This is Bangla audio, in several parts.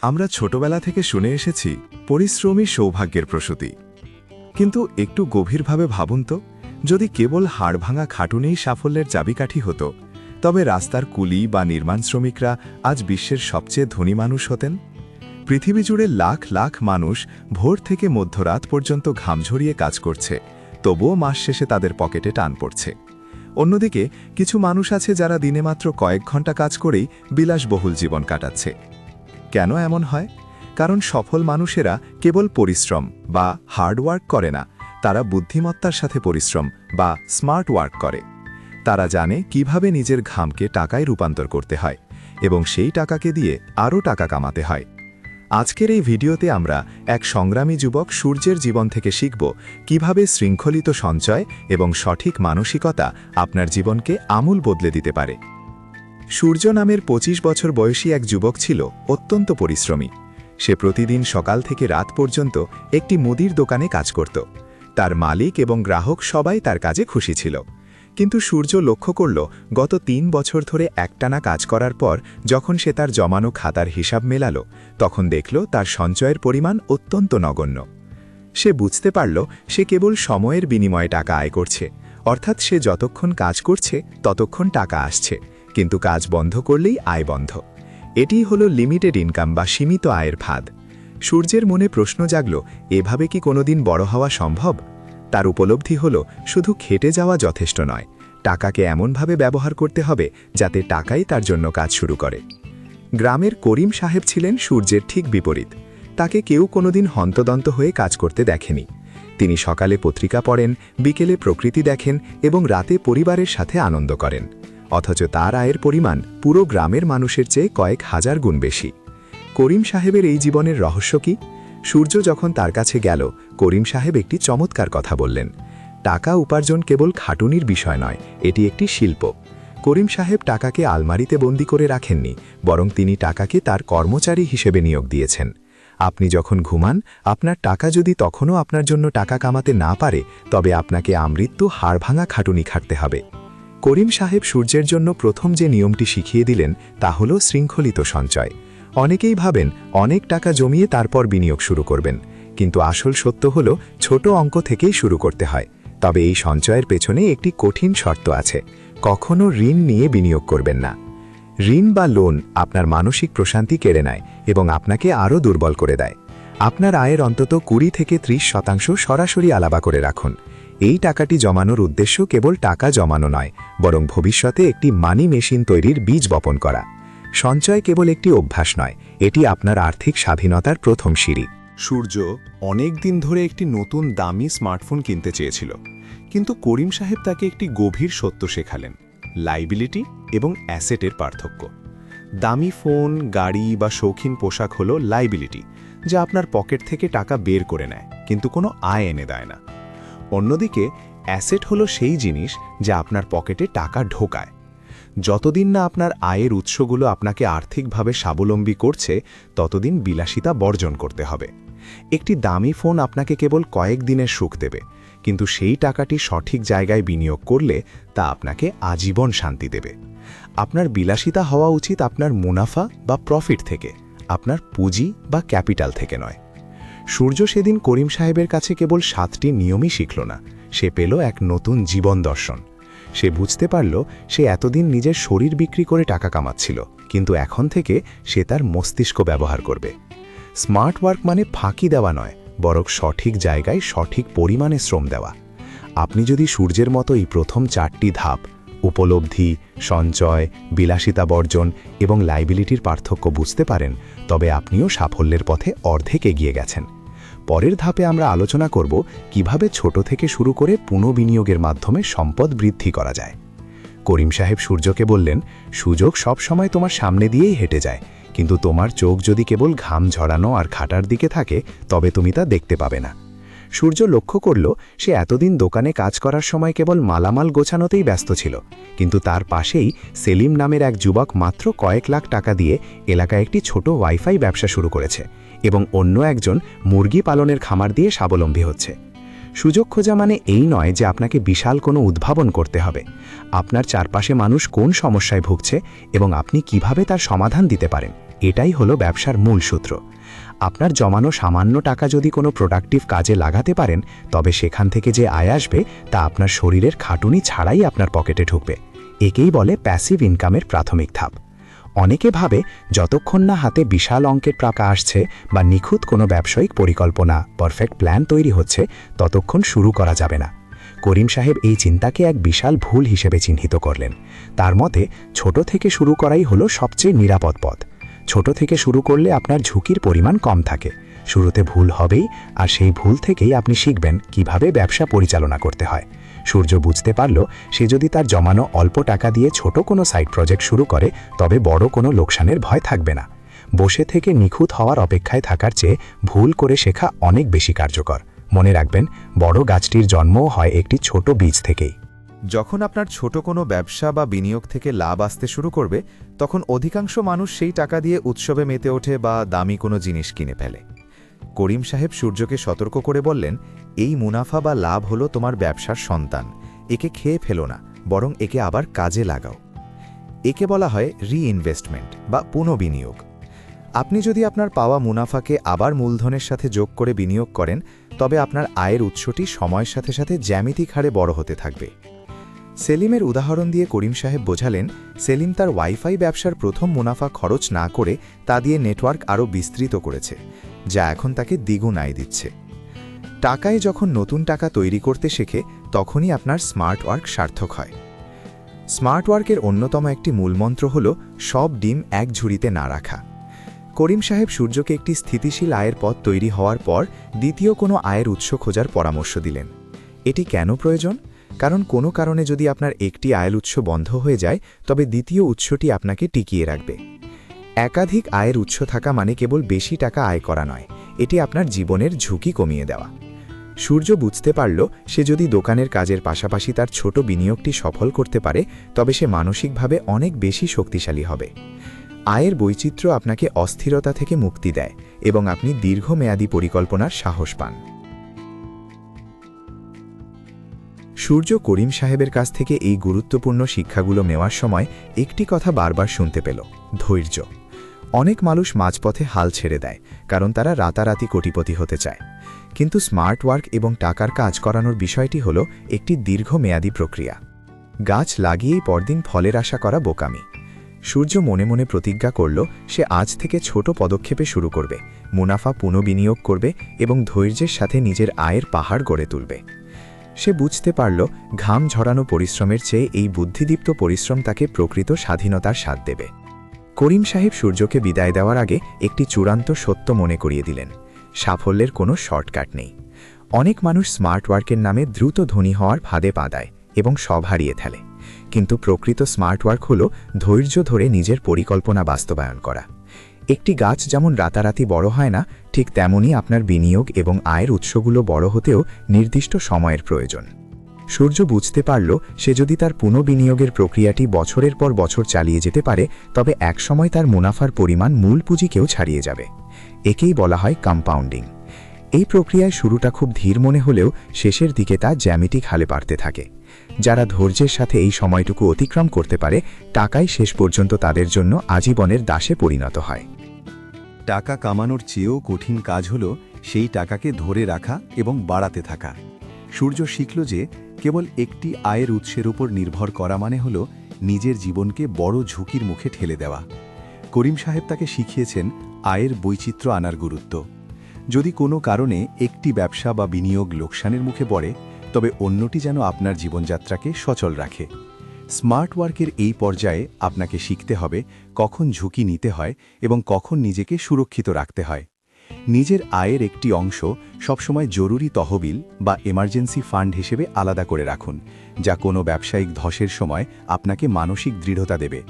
আমরা ছোটবেলা থেকে শুনে এসেছি পরিশ্রমী সৌভাগ্যের প্রসূতি। কিন্তু একটু গভীরভাবে ভাবুন তো, যদি কেবল হাড়ভাঙা খাটুনেই সাফল্যের চাবিকাঠি হতো, তবে রাস্তার কুলি বা নির্মাণ শ্রমিকরা আজ বিশ্বের সবচেয়ে ধনী মানুষ হতেন। পৃথিবী জুড়ে লাখ লাখ মানুষ ভোর থেকে মধ্যরাত পর্যন্ত ঘাম ঝরিয়ে কাজ করছে, তবুও মাস শেষে তাদের পকেটে টান পড়ছে। অন্যদিকে কিছু মানুষ আছে যারা দিনে মাত্র কয়েক ঘন্টা কাজ করেই বিলাসবহুল জীবন কাটাচ্ছে। কেন এমন হয়? কারণ সফল মানুষেরা কেবল পরিশ্রম বা হার্ড ওয়ার্ক করে না, তারা বুদ্ধিমত্তার সাথে পরিশ্রম বা স্মার্ট ওয়ার্ক করে। তারা জানে কিভাবে নিজের ঘামকে টাকায় রূপান্তর করতে হয় এবং সেই টাকাকে দিয়ে আরও টাকা কামাতে হয়। আজকের এই ভিডিওতে আমরা এক সংগ্রামী যুবক সূর্যের জীবন থেকে শিখব কিভাবে শৃঙ্খলিত সঞ্চয় এবং সঠিক মানসিকতা আপনার জীবনকে আমূল বদলে দিতে পারে। সূর্য নামের ২৫ বছর বয়সী এক যুবক ছিল অত্যন্ত পরিশ্রমী। সে প্রতিদিন সকাল থেকে রাত পর্যন্ত একটি মুদির দোকানে কাজ করত। তার মালিক এবং গ্রাহক সবাই তার কাজে খুশি ছিল। কিন্তু সূর্য লক্ষ্য করল, গত ৩ বছর ধরে একটানা কাজ করার পর যখন সে তার জমানো খাতার হিসাব মেলাল, তখন দেখল তার সঞ্চয়ের পরিমাণ অত্যন্ত নগণ্য। সে বুঝতে পারল সে কেবল সময়ের বিনিময়ে টাকা আয় করছে, অর্থাৎ সে যতক্ষণ কাজ করছে ততক্ষণ টাকা আসছে, কিন্তু কাজ বন্ধ করলেই আয় বন্ধ। এটিই হলো লিমিটেড ইনকাম বা সীমিত আয়ের ফাঁদ। সূর্যের মনে প্রশ্ন জাগল, এভাবে কি কোনোদিন বড় হওয়া সম্ভব? তার উপলব্ধি হল, শুধু খেটে যাওয়া যথেষ্ট নয়, টাকাকে এমনভাবে ব্যবহার করতে হবে যাতে টাকাই তার জন্য কাজ শুরু করে। গ্রামের করিম সাহেব ছিলেন সূর্যের ঠিক বিপরীত। তাকে কেউ কোনোদিন হন্তদন্ত হয়ে কাজ করতে দেখেনি। তিনি সকালে পত্রিকা পড়েন, বিকেলে প্রকৃতি দেখেন এবং রাতে পরিবারের সাথে আনন্দ করেন। অথচ তার আয়ের পরিমাণ পুরো গ্রামের মানুষের চেয়ে কয়েক হাজার গুণ বেশি। করিম সাহেবের এই জীবনের রহস্য কি? সূর্য যখন তার কাছে গেল, করিম সাহেব একটি চমৎকার কথা বললেন। টাকা উপার্জন কেবল খাটুনির বিষয় নয়, এটি একটি শিল্প। করিম সাহেব টাকাকে আলমারিতে বন্দি করে রাখেননি, বরং তিনি টাকাকে তার কর্মচারী হিসেবে নিয়োগ দিয়েছেন। আপনি যখন ঘুমান, আপনার টাকা যদি তখনও আপনার জন্য টাকা কামাতে না পারে, তবে আপনাকে আমৃত্যু হাড়ভাঙা খাটুনি খাটতে হবে। করিম সাহেব সূর্যের জন্য প্রথম যে নিয়মটি শিখিয়ে দিলেন তা হল শৃঙ্খলিত সঞ্চয়। অনেকেই ভাবেন অনেক টাকা জমিয়ে তারপর বিনিয়োগ শুরু করবেন, কিন্তু আসল সত্য হল ছোট অঙ্ক থেকেই শুরু করতে হয়। তবে এই সঞ্চয়ের পেছনে একটি কঠিন শর্ত আছে: কখনো ঋণ নিয়ে বিনিয়োগ করবেন না। ঋণ বা লোন আপনার মানসিক প্রশান্তি কেড়ে নেয় এবং আপনাকে আরও দুর্বল করে দেয়। আপনার আয়ের অন্তত ২০ থেকে ৩০% সরাসরি আলাদা করে রাখুন। এই টাকাটি জমানোর উদ্দেশ্য কেবল টাকা জমানো নয়, বরং ভবিষ্যতে একটি মানি মেশিন তৈরির বীজ বপন করা। সঞ্চয় কেবল একটি অভ্যাস নয়, এটি আপনার আর্থিক স্বাধীনতার প্রথম সিঁড়ি। সূর্য অনেক দিন ধরে একটি নতুন দামি স্মার্টফোন কিনতে চেয়েছিল, কিন্তু করিম সাহেব তাকে একটি গভীর সত্য শেখালেন: লাইবিলিটি এবং অ্যাসেটের পার্থক্য। দামি ফোন, গাড়ি বা শৌখিন পোশাক হলো লাইবিলিটি, যা আপনার পকেট থেকে টাকা বের করে নেয় কিন্তু কোনো আয় এনে দেয় না। অন্যদিকে অ্যাসেট হলো সেই জিনিস যা আপনার পকেটে টাকা ঢোকায়। যতদিন না আপনার আয়ের উৎসগুলো আপনাকে আর্থিকভাবে স্বাবলম্বী করছে, ততদিন বিলাসিতা বর্জন করতে হবে। একটি দামি ফোন আপনাকে কেবল কয়েক দিনের সুখ দেবে, কিন্তু সেই টাকাটি সঠিক জায়গায় বিনিয়োগ করলে তা আপনাকে আজীবন শান্তি দেবে। আপনার বিলাসিতা হওয়া উচিত আপনার মুনাফা বা প্রফিট থেকে, আপনার পুঁজি বা ক্যাপিটাল থেকে নয়। সূর্য সেদিন করিম সাহেবের কাছে কেবল 7টি নিয়মই শিখল না, সে পেল এক নতুন জীবন দর্শন। সে বুঝতে পারল সে এতদিন নিজের শরীর বিক্রি করে টাকা কামাচ্ছিল, কিন্তু এখন থেকে সে তার মস্তিষ্ক ব্যবহার করবে। স্মার্ট ওয়ার্ক মানে ফাঁকি দেওয়া নয়, বরং সঠিক জায়গায় সঠিক পরিমাণে শ্রম দেওয়া। আপনি যদি সূর্যের মতো এই প্রথম 4টি ধাপ উপলব্ধি, সঞ্চয়, বিলাসিতা বর্জন এবং লাইবিলিটির পার্থক্য বুঝতে পারেন, তবে আপনিও সাফল্যের পথে অর্ধেক এগিয়ে গেছেন। পরের ধাপে আমরা আলোচনা করব কিভাবে ছোট থেকে শুরু করে পুনঃবিনিয়োগের মাধ্যমে সম্পদ বৃদ্ধি করা যায়। করিম সাহেব সূর্যকে বললেন, সুযোগ সব সময় তোমার সামনে দিয়েই হেঁটে যায়, কিন্তু তোমার চোখ যদি কেবল ঘাম ঝরানো আর খাটার দিকে থাকে, তবে তুমি তা দেখতে পাবে না। সূর্য লক্ষ্য করল সে এতদিন দোকানে কাজ করার সময় কেবল মালামাল গোছানোতেই ব্যস্ত ছিল, কিন্তু তার পাশেই সেলিম নামের এক যুবক মাত্র কয়েক লাখ টাকা দিয়ে এলাকায় একটি ছোট ওয়াইফাই ব্যবসা শুরু করেছে এবং অন্য একজন মুরগি পালনের খামার দিয়ে স্বাবলম্বী হচ্ছে। সুযোগ খোঁজা মানে এই নয় যে আপনাকে বিশাল কোনো উদ্ভাবন করতে হবে। আপনার চারপাশে মানুষ কোন সমস্যায় ভুগছে এবং আপনি কিভাবে তার সমাধান দিতে পারেন, এটাই হলো ব্যবসার মূল সূত্র। আপনার জমানো সামান্য টাকা যদি কোনো প্রোডাক্টিভ কাজে লাগাতে পারেন, তবে সেখান থেকে যে আয় আসবে তা আপনার শরীরের খাটুনি ছাড়াই আপনার পকেটে ঢুকবে। একেই বলে প্যাসিভ ইনকামের প্রাথমিক ধাপ। অনেকে ভাবে যতক্ষণ না হাতে বিশাল অঙ্কের টাকা আসছে বা নিখুঁত কোনো ব্যবসায়িক পরিকল্পনা, পারফেক্ট প্ল্যান তৈরি হচ্ছে, ততক্ষণ শুরু করা যাবে না। করিম সাহেব এই চিন্তাকে এক বিশাল ভুল হিসেবে চিহ্নিত করলেন। তার মতে ছোট থেকে শুরু করাই হলো সবচেয়ে নিরাপদ পথ। ছোট থেকে শুরু করলে আপনার ঝুঁকির পরিমাণ কম থাকে। শুরুতে ভুল হবেই, আর সেই ভুল থেকেই আপনি শিখবেন কিভাবে ব্যবসা পরিচালনা করতে হয়। সূর্য বুঝতে পারল, সে যদি তার জমানো অল্প টাকা দিয়ে ছোট কোনো সাইড প্রজেক্ট শুরু করে, তবে বড় কোনো লোকসানের ভয় থাকবে না। বসে থেকে নিখুঁত হওয়ার অপেক্ষায় থাকার চেয়ে ভুল করে শেখা অনেক বেশি কার্যকর। মনে রাখবেন, বড় গাছটির জন্মও হয় একটি ছোট বীজ থেকেই। যখন আপনার ছোট কোনো ব্যবসা বা বিনিয়োগ থেকে লাভ আসতে শুরু করবে, তখন অধিকাংশ মানুষ সেই টাকা দিয়ে উৎসবে মেতে ওঠে বা দামি কোনো জিনিস কিনে ফেলে। করিম সাহেব সূর্যকে সতর্ক করে বললেন, এই মুনাফা বা লাভ হলো তোমার ব্যবসার সন্তান। একে খেয়ে ফেলো না, বরং একে আবার কাজে লাগাও। একে বলা হয় রিইনভেস্টমেন্ট বা পুনঃবিনিয়োগ। আপনি যদি আপনার পাওয়া মুনাফাকে আবার মূলধনের সাথে যোগ করে বিনিয়োগ করেন, তবে আপনার আয়ের উৎসটি সময়ের সাথে সাথে জ্যামিতিক হারে বড় হতে থাকবে। সেলিমের উদাহরণ দিয়ে করিম সাহেব বোঝালেন, সেলিম তার ওয়াইফাই ব্যবসার প্রথম মুনাফা খরচ না করে তা দিয়ে নেটওয়ার্ক আরও বিস্তৃত করেছে, যা এখন তাকে দ্বিগুণ আয় দিচ্ছে। টাকায় যখন নতুন টাকা তৈরি করতে শেখে, তখনই আপনার স্মার্ট ওয়ার্ক সার্থক হয়। স্মার্ট ওয়ার্কের অন্যতম একটি মূলমন্ত্র হল সব ডিম এক ঝুড়িতে না রাখা। করিম সাহেব সূর্যকে একটি স্থিতিশীল আয়ের পথ তৈরি হওয়ার পর দ্বিতীয় কোনো আয়ের উৎস খোঁজার পরামর্শ দিলেন। এটি কেন প্রয়োজন? কারণ কোনো কারণে যদি আপনার একটি আয়ের উৎস বন্ধ হয়ে যায়, তবে দ্বিতীয় উৎসটি আপনাকে টিকিয়ে রাখবে। একাধিক আয়ের উৎস থাকা মানে কেবল বেশি টাকা আয় করা নয়, এটি আপনার জীবনের ঝুঁকি কমিয়ে দেওয়া। সূর্য বুঝতে পারল, সে যদি দোকানের কাজের পাশাপাশি তার ছোট বিনিয়োগটি সফল করতে পারে, তবে সে মানসিকভাবে অনেক বেশি শক্তিশালী হবে। আয়ের বৈচিত্র্য আপনাকে অস্থিরতা থেকে মুক্তি দেয় এবং আপনি দীর্ঘমেয়াদী পরিকল্পনার সাহস পান। সূর্য করিম সাহেবের কাছ থেকে এই গুরুত্বপূর্ণ শিক্ষাগুলো নেওয়ার সময় একটি কথা বারবার শুনতে পেল: ধৈর্য। অনেক মানুষ মাঝপথে হাল ছেড়ে দেয়, কারণ তারা রাতারাতি কোটিপতি হতে চায়। কিন্তু স্মার্ট ওয়ার্ক এবং টাকার কাজ করানোর বিষয়টি হল একটি দীর্ঘমেয়াদী প্রক্রিয়া। গাছ লাগিয়েই পরদিন ফলের আশা করা বোকামি। সূর্য মনে মনে প্রতিজ্ঞা করল, সে আজ থেকে ছোট পদক্ষেপে শুরু করবে, মুনাফা পুনঃবিনিয়োগ করবে এবং ধৈর্যের সাথে নিজের আয়ের পাহাড় গড়ে তুলবে। সে বুঝতে পারল, ঘাম ঝরানো পরিশ্রমের চেয়ে এই বুদ্ধিদীপ্ত পরিশ্রম তাকে প্রকৃত স্বাধীনতার স্বাদ দেবে। করিম সাহেব সূর্যকে বিদায় দেওয়ার আগে একটি চূড়ান্ত সত্য মনে করিয়ে দিলেন: সাফল্যের কোনো শর্টকাট নেই। অনেক মানুষ স্মার্ট ওয়ার্কের নামে দ্রুত ধনী হওয়ার ফাঁদে পা দেয় এবং সব হারিয়ে ফেলে। কিন্তু প্রকৃত স্মার্ট ওয়ার্ক হল ধৈর্য ধরে নিজের পরিকল্পনা বাস্তবায়ন করা। একটি গাছ যেমন রাতারাতি বড় হয় না, ঠিক তেমনি আপনার বিনিয়োগ এবং আয়ের উৎসগুলো বড় হতেও নির্দিষ্ট সময়ের প্রয়োজন। সূর্য বুঝতে পারল, সে যদি তার পুনঃবিনিয়োগের প্রক্রিয়াটি বছরের পর বছর চালিয়ে যেতে পারে, তবে একসময় তার মুনাফার পরিমাণ মূল পুঁজিকেও ছাড়িয়ে যাবে। একেই বলা হয় কম্পাউন্ডিং। এই প্রক্রিয়ায় শুরুটা খুব ধীর মনে হলেও শেষের দিকে তা জ্যামিতিক হালে বাড়তে থাকে। যারা ধৈর্যের সাথে এই সময়টুকু অতিক্রম করতে পারে, টাকাই শেষ পর্যন্ত তাদের জন্য আজীবনের দাসে পরিণত হয়। টাকা কামানোর চেয়েও কঠিন কাজ হল সেই টাকাকে ধরে রাখা এবং বাড়াতে থাকা। সূর্য শিখল যে কেবল একটি আয়ের উৎসের উপর নির্ভর করা মানে হল নিজের জীবনকে বড় ঝুঁকির মুখে ঠেলে দেওয়া। করিম সাহেব তাকে শিখিয়েছেন আয়ের বৈচিত্র্য আনার গুরুত্ব। যদি কোনো কারণে একটি ব্যবসা বা বিনিয়োগ লোকসানের মুখে পড়ে, তবে অন্যটি যেন আপনার জীবনযাত্রাকে সচল রাখে। স্মার্ট ওয়ার্কের এই পর্যায়ে আপনাকে শিখতে হবে কখন ঝুঁকি নিতে হয় এবং কখন নিজেকে সুরক্ষিত রাখতে হয়। নিজের আয়ের একটি অংশ সবসময় জরুরি তহবিল বা এমার্জেন্সি ফান্ড হিসেবে আলাদা করে রাখুন, যা কোনো ব্যবসায়িক ধসের সময় আপনাকে মানসিক দৃঢ়তা দেবে।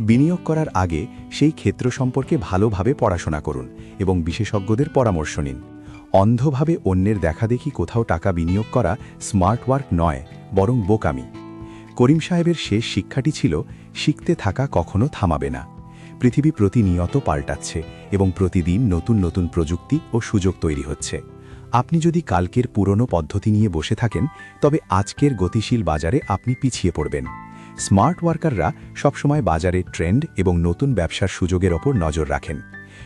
বিনিয়োগ করার আগে সেই ক্ষেত্র সম্পর্কে ভালোভাবে পড়াশোনা করুন এবং বিশেষজ্ঞদের পরামর্শ নিন। অন্ধভাবে অন্যের দেখাদেখি কোথাও টাকা বিনিয়োগ করা স্মার্ট ওয়ার্ক নয়, বরং বোকামি। করিম সাহেবের শেষ শিক্ষাটি ছিল, শিখতে থাকা কখনো থামাবে না। পৃথিবী প্রতিনিয়ত পাল্টাচ্ছে এবং প্রতিদিন নতুন নতুন প্রযুক্তি ও সুযোগ তৈরি হচ্ছে। আপনি যদি কালকের পুরনো পদ্ধতি নিয়ে বসে থাকেন, তবে আজকের গতিশীল বাজারে আপনি পিছিয়ে পড়বেন। স্মার্ট ওয়ার্কাররা সবসময় বাজারে ট্রেন্ড এবং নতুন ব্যবসার সুযোগের ওপর নজর রাখেন।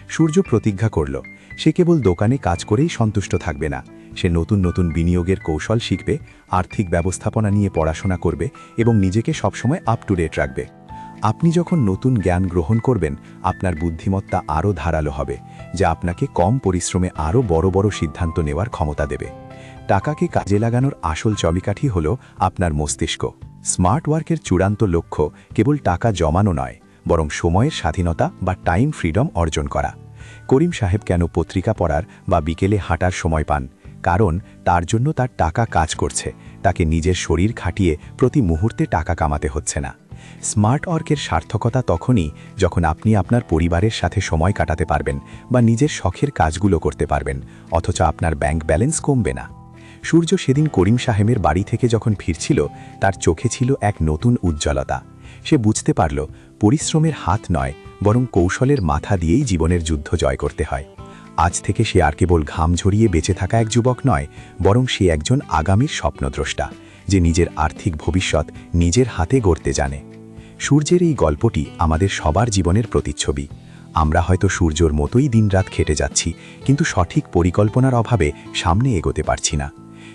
সূর্য প্রতিজ্ঞা করল, সে কেবল দোকানে কাজ করেই সন্তুষ্ট থাকবে না, সে নতুন নতুন বিনিয়োগের কৌশল শিখবে, আর্থিক ব্যবস্থাপনা নিয়ে পড়াশোনা করবে এবং নিজেকে সবসময় আপ টু ডেট রাখবে। আপনি যখন নতুন জ্ঞান গ্রহণ করবেন, আপনার বুদ্ধিমত্তা আরও ধারালো হবে, যা আপনাকে কম পরিশ্রমে আরও বড় বড় সিদ্ধান্ত নেওয়ার ক্ষমতা দেবে। টাকাকে কাজে লাগানোর আসল চাবিকাঠি হল আপনার মস্তিষ্ক। স্মার্ট ওয়ার্কের চূড়ান্ত লক্ষ্য কেবল টাকা জমানো নয়, বরং সময়ের স্বাধীনতা বা টাইম ফ্রিডম অর্জন করা। করিম সাহেব কেন পত্রিকা পড়ার বা বিকেলে হাঁটার সময় পান? কারণ তার জন্য তার টাকা কাজ করছে, তাকে নিজের শরীর খাটিয়ে প্রতি মুহূর্তে টাকা কামাতে হচ্ছে না। স্মার্ট ওয়ার্কের সার্থকতা তখনই যখন আপনি আপনার পরিবারের সাথে সময় কাটাতে পারবেন বা নিজের শখের কাজগুলো করতে পারবেন, অথচ আপনার ব্যাংক ব্যালেন্স কমবে না। সূর্য সেদিন করিম সাহেবের বাড়ি থেকে যখন ফিরছিল, তার চোখে ছিল এক নতুন উজ্জ্বলতা। সে বুঝতে পারল, পরিশ্রমের হাত নয়, বরং কৌশলের মাথা দিয়েই জীবনের যুদ্ধ জয় করতে হয়। আজ থেকে সে আর কেবল ঘাম ঝরিয়ে বেঁচে থাকা এক যুবক নয়, বরং সে একজন আগামীর স্বপ্নদ্রষ্টা, যে নিজের আর্থিক ভবিষ্যৎ নিজের হাতে গড়তে জানে। সূর্যের এই গল্পটি আমাদের সবার জীবনের প্রতিচ্ছবি। আমরা হয়তো সূর্যর মতোই দিনরাত খেটে যাচ্ছি, কিন্তু সঠিক পরিকল্পনার অভাবে সামনে এগোতে পারছি না।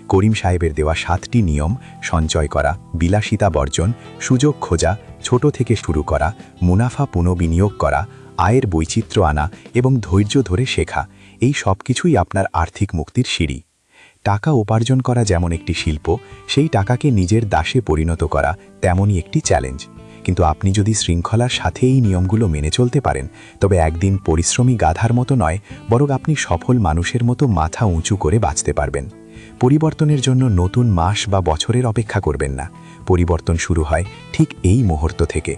করিম সাহেবের দেওয়া 7টি নিয়ম, সঞ্চয় করা, বিলাসিতা বর্জন, সুযোগ খোঁজা, ছোট থেকে শুরু করা, মুনাফা পুনঃবিনিয়োগ করা, আয়ের বৈচিত্র্য আনা এবং ধৈর্য ধরে শেখা, এই সব কিছুই আপনার আর্থিক মুক্তির সিঁড়ি। টাকা উপার্জন করা যেমন একটি শিল্প, সেই টাকাকে নিজের দাসে পরিণত করা তেমনই একটি চ্যালেঞ্জ। কিন্তু আপনি যদি শৃঙ্খলার সাথে এই নিয়মগুলো মেনে চলতে পারেন, তবে একদিন পরিশ্রমী গাধার মতো নয়, বরং আপনি সফল মানুষের মতো মাথা উঁচু করে বাঁচতে পারবেন। পরিবর্তনের জন্য নতুন মাস বা বছরের অপেক্ষা করবেন না। পরিবর্তন শুরু হয় ঠিক এই মুহূর্ত থেকে।